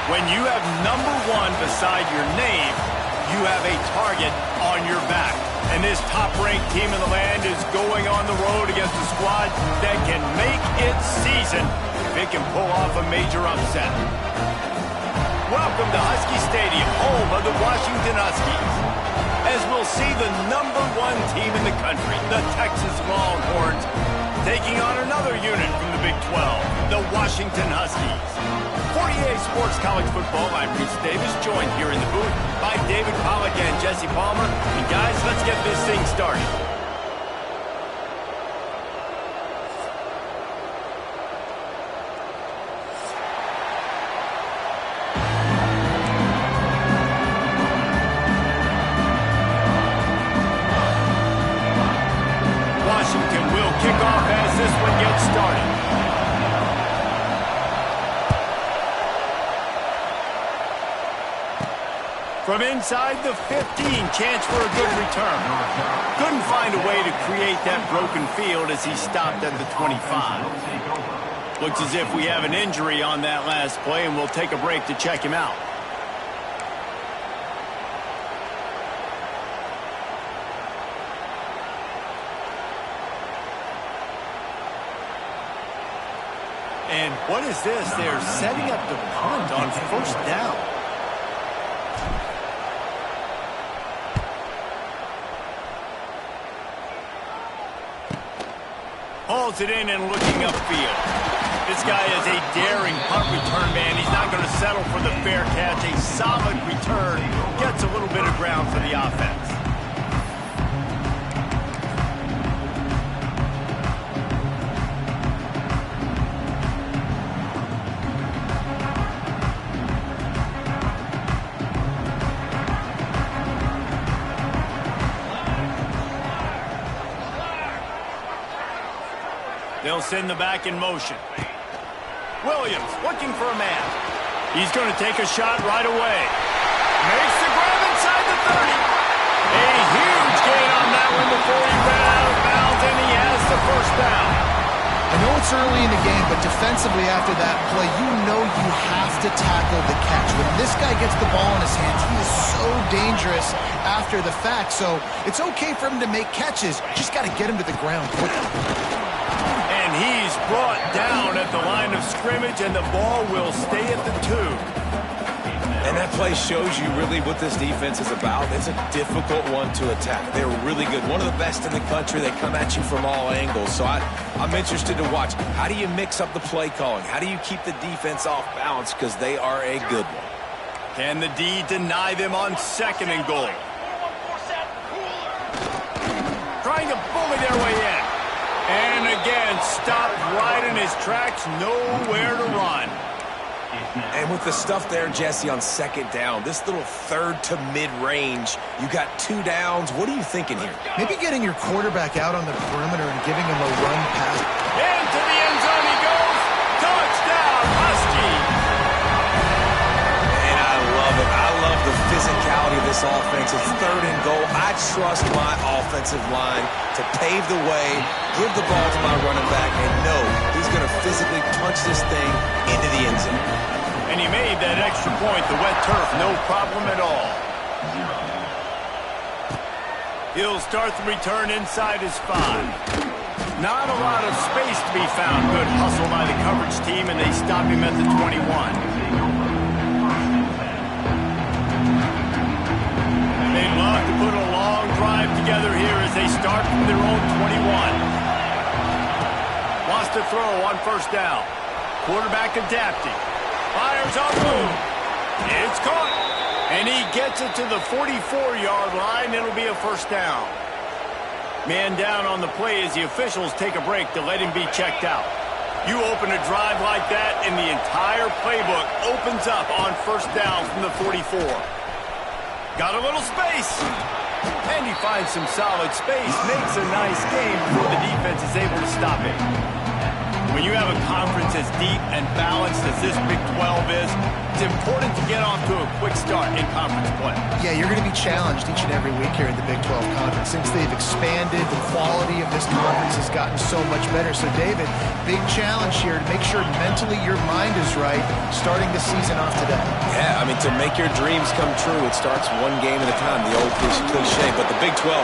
When you have number 1 beside your name, you have a target on your back. And this top-ranked team in the land is going on the road against a squad that can make its season if it can pull off a major upset. Welcome to Husky Stadium, home of the Washington Huskies, as we'll see the number 1 team in the country, the Texas Longhorns, taking on another unit from the Big 12, the Washington Huskies. 48 Sports College Football, I'm Reese Davis, joined here in the booth by David Pollack and Jesse Palmer. And guys, let's get this thing started. Washington will kick off as this one gets started. From inside the 15, chance for a good return. Couldn't find a way to create that broken field as he stopped at the 25. Looks as if we have an injury on that last play, and we'll take a break to check him out. And what is this? They're setting up the punt on first down. Hauls it in and looking upfield. This guy is a daring punt return man. He's not going to settle for the fair catch. A solid return gets a little bit of ground for the offense. They'll send the back in motion. Williams looking for a man. He's going to take a shot right away. Makes the grab inside the 30. A huge gain on that one before he ran out of bounds, and he has the first down. I know it's early in the game, but defensively after that play, you know you have to tackle the catch. When this guy gets the ball in his hands, he is so dangerous after the fact. So it's okay for him to make catches. Just got to get him to the ground quickly. And he's brought down at the line of scrimmage, and the ball will stay at the 2. And that play shows you really what this defense is about. It's a difficult one to attack. They're really good. One of the best in the country. They come at you from all angles. So I'm interested to watch. How do you mix up the play calling? How do you keep the defense off balance? Because they are a good one. Can the D deny them on 2nd and goal? Trying to bully their way in. And again, stopped right in his tracks, nowhere to run. And with the stuff there, Jesse, on 2nd down, this little 3rd to mid-range, you got 2 downs. What are you thinking here? Maybe getting your quarterback out on the perimeter and giving him a run pass. Into the end zone he goes. Touchdown, Husky. And I love it. I love the physicality of this offense. It's 3rd and goal. I trust my offensive line to pave the way, give the ball to my running back, and know he's going to physically punch this thing into the end zone. And he made that extra point, the wet turf, no problem at all. He'll start the return inside his 5. Not a lot of space to be found. Good hustle by the coverage team, and they stop him at the 21. They'd love to put a long drive together here as they start from their own 21. Wants to throw on first down. Quarterback adapting. Fires on the move. It's caught. And he gets it to the 44-yard line. It'll be a first down. Man down on the play as the officials take a break to let him be checked out. You open a drive like that, and the entire playbook opens up on first down from the 44. Got a little space. And he finds some solid space. Makes a nice game before the defense is able to stop it. When you have a conference as deep and balanced as this Big 12 is, it's important to get off to a quick start in conference play. Yeah, you're going to be challenged each and every week here in the Big 12 Conference. Since they've expanded, the quality of this conference has gotten so much better. So, David, big challenge here to make sure mentally your mind is right starting the season off today. Yeah, I mean, to make your dreams come true, it starts one game at a time, the old cliche. But the Big 12,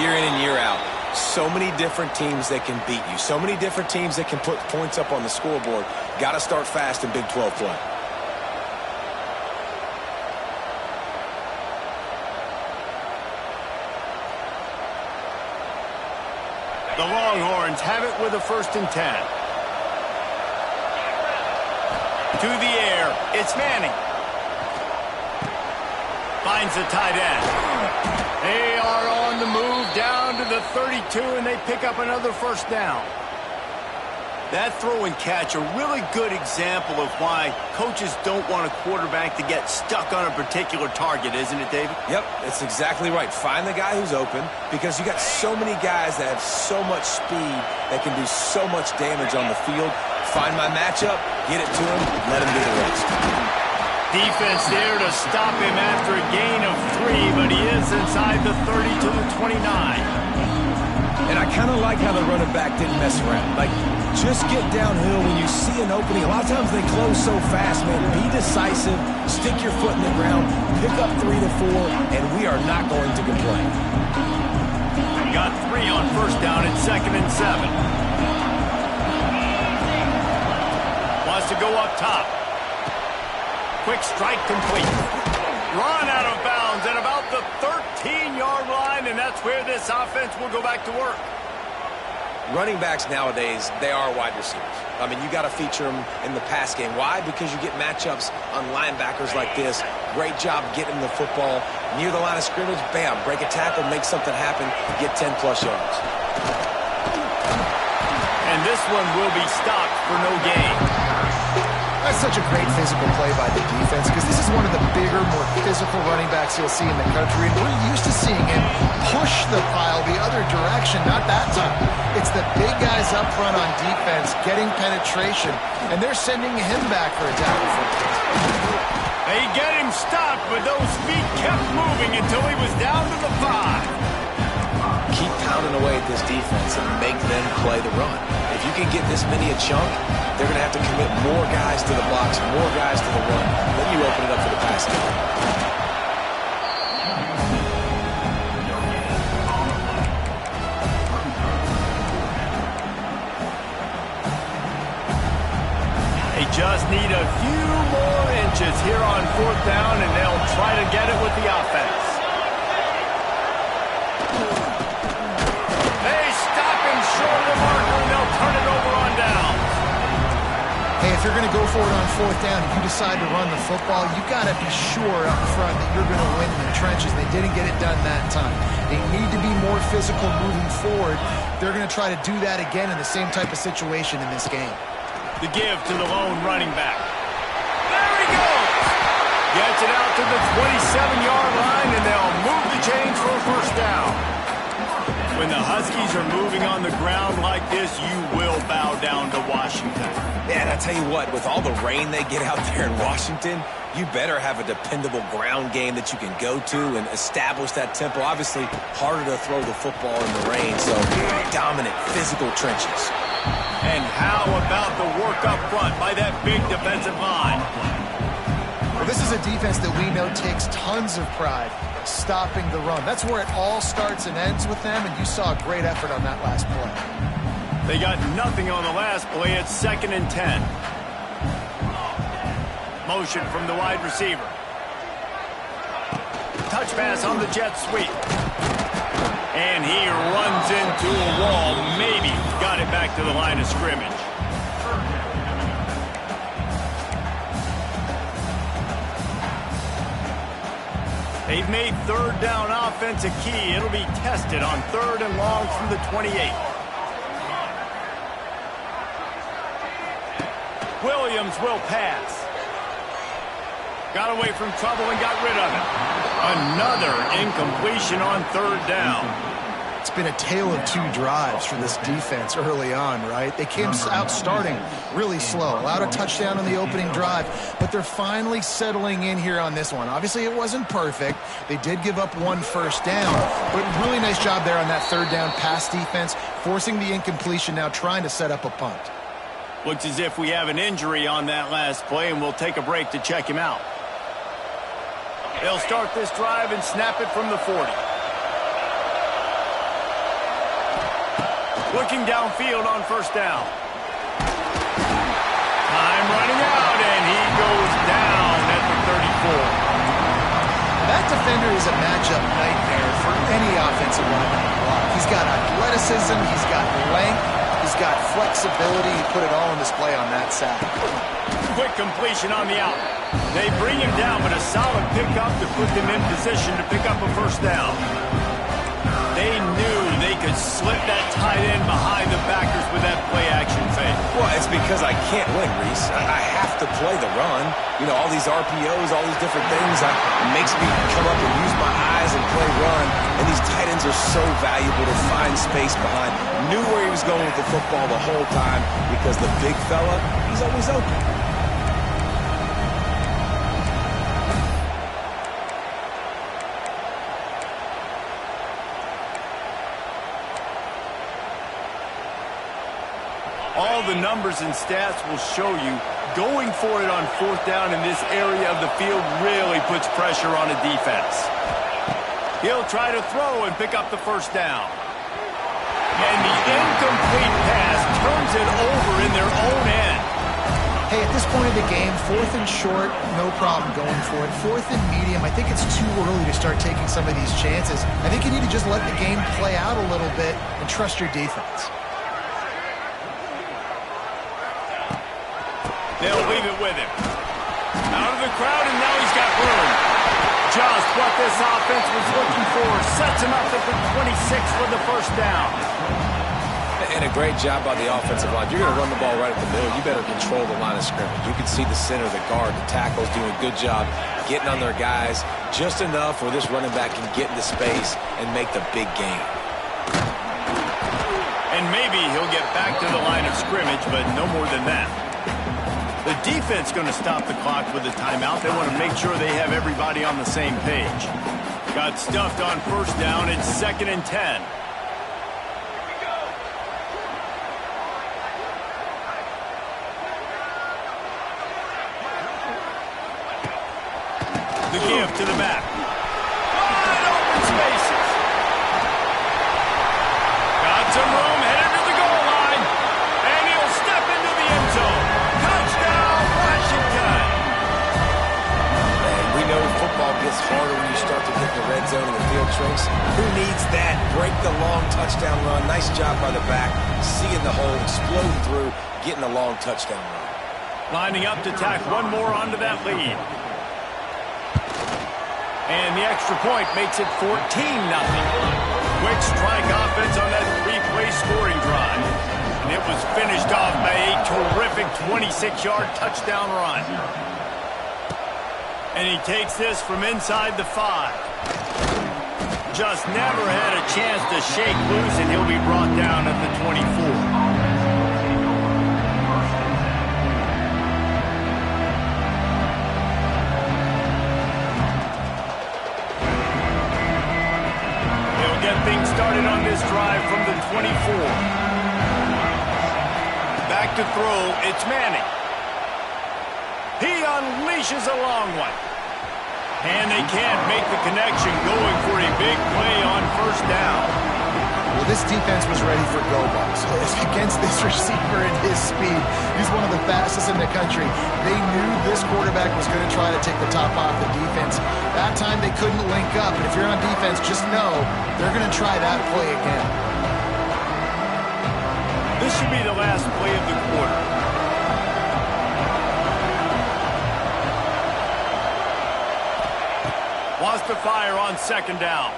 year in and year out, so many different teams that can beat you, so many different teams that can put points up on the scoreboard. Got to start fast in Big 12 play. The Longhorns have it with a 1st and 10. To the air, it's Manning. Finds the tight end. They are on the move down to the 32, and they pick up another 1st down. That throw and catch, a really good example of why coaches don't want a quarterback to get stuck on a particular target, isn't it, David? Yep, that's exactly right. Find the guy who's open, because you got so many guys that have so much speed that can do so much damage on the field. Find my matchup, get it to him, let him do the rest. Defense there to stop him after a gain of 3, but he is inside the 30 to the 29. And I kind of like how the running back didn't mess around. Like, just get downhill when you see an opening. A lot of times they close so fast, man. Be decisive, stick your foot in the ground, pick up 3 to 4, and we are not going to complain. Got 3 on 1st down and 2nd and 7. Wants to go up top. Quick strike complete. Run out of bounds at about the 13-yard line, and that's where this offense will go back to work. Running backs nowadays, they are wide receivers. I mean, you got to feature them in the pass game. Why? Because you get matchups on linebackers like this. Great job getting the football near the line of scrimmage. Bam, break a tackle, make something happen, get 10-plus yards. And this one will be stopped for no gain. That's such a great physical play by the defense, because this is one of the bigger, more physical running backs you'll see in the country, and we're used to seeing him push the pile the other direction. Not that time. It's the big guys up front on defense getting penetration, and they're sending him back for a tackle. They get him stopped, but those feet kept moving until he was down to the 5. Keep pounding away at this defense and make them play the run. If you can get this many a chunk, they're going to have to commit more guys to the box, more guys to the run. Then you open it up for the pass game. They just need a few more inches here on 4th down, and they'll try to get it with the offense. They stop him short of the marker, and they'll turn it over on down. Hey, if you're going to go for it on 4th down and you decide to run the football, you've got to be sure up front that you're going to win in the trenches. They didn't get it done that time. They need to be more physical moving forward. They're going to try to do that again in the same type of situation in this game. The give to the lone running back. There he goes! Gets it out to the 27-yard line, and they'll move the chains for a 1st down. When the Huskies are moving on the ground like this, you will bow down to Washington. Yeah, and I tell you what, with all the rain they get out there in Washington, you better have a dependable ground game that you can go to and establish that tempo. Obviously, harder to throw the football in the rain, so dominant physical trenches. And how about the work up front by that big defensive line? Well, this is a defense that we know takes tons of pride stopping the run. That's where it all starts and ends with them, and you saw a great effort on that last play. They got nothing on the last play. It's 2nd and 10. Motion from the wide receiver. Touch pass on the jet sweep. And he runs into a wall. Maybe got it back to the line of scrimmage. They've made 3rd down offense a key. It'll be tested on 3rd and long from the 28. Williams will pass. Got away from trouble and got rid of it. Another incompletion on 3rd down. It's been a tale of two drives for this defense early on, right? They came out starting really slow, allowed a touchdown on the opening drive, but they're finally settling in here on this one. Obviously, it wasn't perfect. They did give up one first down, but really nice job there on that third down pass defense, forcing the incompletion, now trying to set up a punt. Looks as if we have an injury on that last play, and we'll take a break to check him out. They'll start this drive and snap it from the 40. Looking downfield on first down. Time running out, and he goes down at the 34. That defender is a matchup nightmare for any offensive lineman to block. He's got athleticism, he's got length, he's got flexibility. He put it all on display on that sack. Quick completion on the out. They bring him down, but a solid pickup to put them in position to pick up a first down. They knew they could slip that tight end behind the backers with that play-action fake. Well, it's because I can't win, Reese. I have to play the run. You know, all these RPOs, all these different things, it makes me come up and use my eyes and play run. And these tight ends are so valuable to find space behind. Knew where he was going with the football the whole time because the big fella, he's always open. All the numbers and stats will show you going for it on fourth down in this area of the field really puts pressure on a defense. He'll try to throw and pick up the first down. And the incomplete pass turns it over in their own end. Hey, at this point of the game, fourth and short, no problem going for it. Fourth and medium, I think it's too early to start taking some of these chances. I think you need to just let the game play out a little bit and trust your defense. They'll leave it with him. Out of the crowd, and now he's got room. Just what this offense was looking for. Sets him up at the 26 for the first down. And a great job by the offensive line. You're going to run the ball right at the middle. You better control the line of scrimmage. You can see the center, the guard, the tackles doing a good job getting on their guys just enough where this running back can get into space and make the big gain. And maybe he'll get back to the line of scrimmage, but no more than that. The defense going to stop the clock with a timeout. They want to make sure they have everybody on the same page. Got stuffed on first down. It's 2nd and 10. The give to the back. Wide open spaces. Got some room headed to the goal line. And he'll step into the end zone. Touchdown, Washington. And we know football gets harder when you start to hit the red zone and the field trace. Who needs that? Break the long touchdown run. Nice job by the back. Seeing the hole, exploding through, getting a long touchdown run. Lining up to tack one more onto that lead. And the extra point makes it 14-0. Quick strike offense on that three-play scoring drive. And it was finished off by a terrific 26-yard touchdown run. And he takes this from inside the 5. Just never had a chance to shake loose, and he'll be brought down at the 24. Get things started on this drive from the 24. Back to throw, it's Manning. He unleashes a long one. And they can't make the connection, going for a big play on first down. Well, this defense was ready for go balls. Against this receiver and his speed, he's one of the fastest in the country. They knew this quarterback was going to try to take the top off the defense. That time they couldn't link up, and if you're on defense, just know they're going to try that play again. This should be the last play of the quarter. Wants to fire on second down.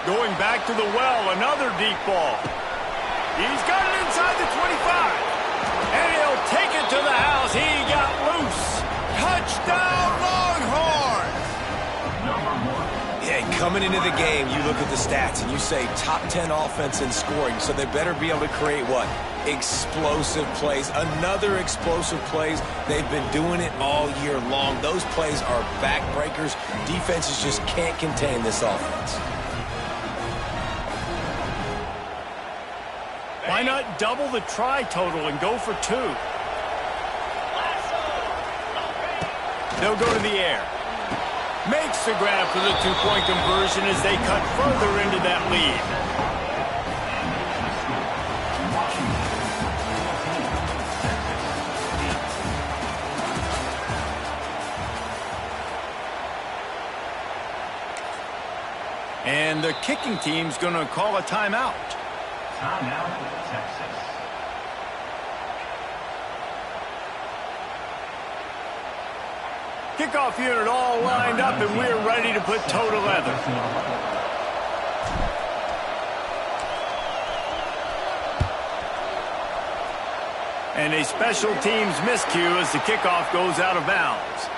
Going back to the well, another deep ball. He's got it inside the 25. And he'll take it to the house. He got loose. Touchdown, Longhorns! Yeah, he Coming into the game, you look at the stats and you say top 10 offense in scoring, so they better be able to create what? Explosive plays. Another explosive plays. They've been doing it all year long. Those plays are backbreakers. Defenses just can't contain this offense. Why not double the try total and go for 2? They'll go to the air. Makes the grab for the two-point conversion as they cut further into that lead. And the kicking team's going to call a timeout. Timeout, Texas. Kickoff unit all lined up, and we're ready to put toe to leather. And a special teams miscue as the kickoff goes out of bounds.